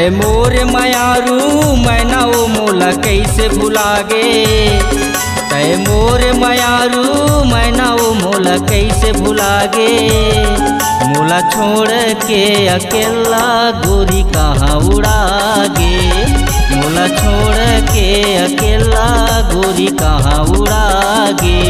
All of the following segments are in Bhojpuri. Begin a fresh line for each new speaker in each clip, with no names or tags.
तय मोर मयारू मैना वो मोला कैसे भुलागे। तय मोर मयारू मैना वो मोला कैसे भुलागे। मोला छोड़ के अकेला गोरी कहाँ उड़ागे। मोला छोड़ के अकेला गोरी कहाँ उड़ागे।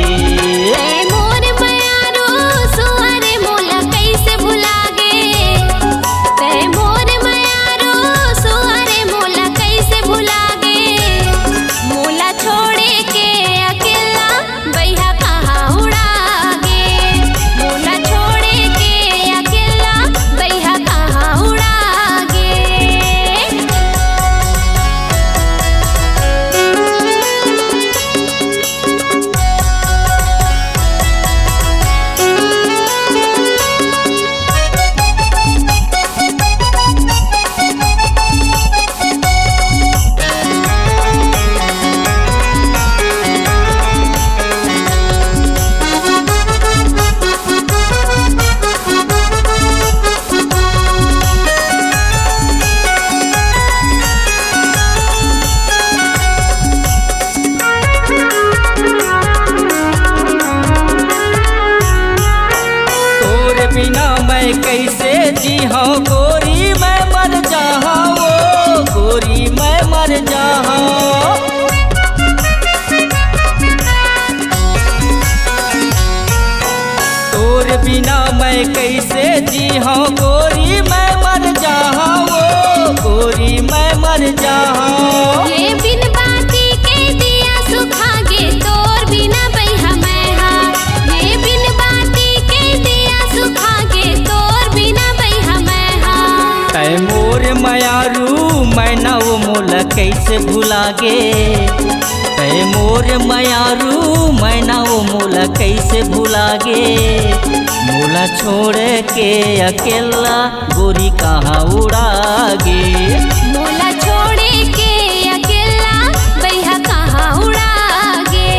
बिना मैं कैसे जी हाँ गोरी मैं मर जाहा। वो गोरी मैं मर जाहा। तोर बिना मैं कैसे जी हाँ गोरी मैं मर जाहा। वो गोरी मैं मर जाहा।
ये बिन बाती के दिया सुखागे तोर बिना बैहा मैं हाँ। ये बिन बाती के दिया सुखागे तोर बिना बैहा मैं हाँ।
तय मोर मयारू मैना वो मोला कैसे भुलागे। तय मोर मयारू मैना वो मोला कैसे भुलागे। मोला छोड़ के अकेला गोरी कहाँ उड़ागे।
मोला छोड़े के अकेला बैहा कहाँ उड़ागे।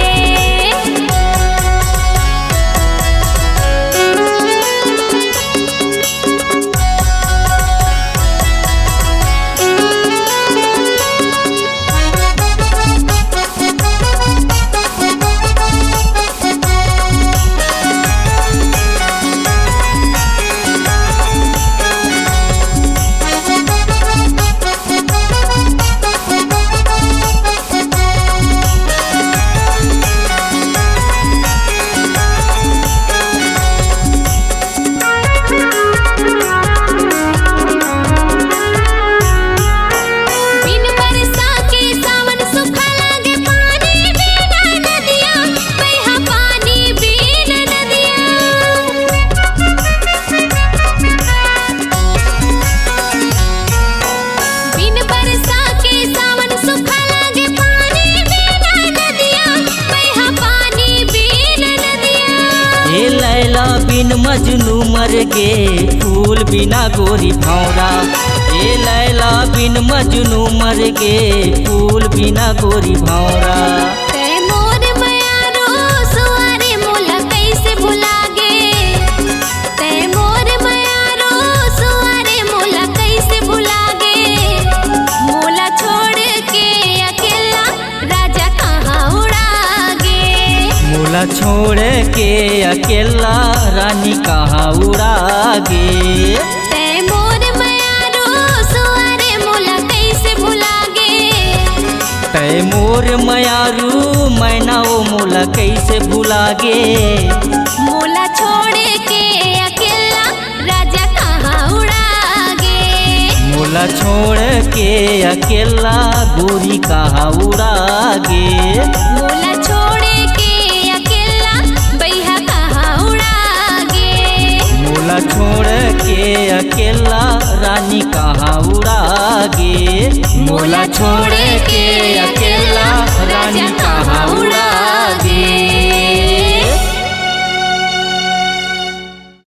बिन मजनू मर गे फूल बिना गोरी भौरा। ए लैला बिन मजनू मर गे फूल बिना गोरी भौरा।
तय मोर मयारू सुअरे मोला कैसे भुलागे। तय मोर मयारू सुअरे मोला कैसे भुलागे। मोला छोड़ के अकेला राजा कहाँ उड़ागे।
मोला छोड़ के अकेला रानी कहाँ उड़ागे।
तय मोर मयारू सुअरे मोला कैसे भुलागे।
तय मोर मयारू मैना वो मोला कैसे भुलागे।
मोला छोड़ के अकेला राजा कहाँ उड़ागे।
मोला छोड़ के अकेला गोरी कहाँ उड़ागे।
मोला छोड़ के अकेला बैहा कहाँ उड़ागे।
मोला छोड़ के अकेला रानी कहाँ उड़ागे। मोला छोड़ के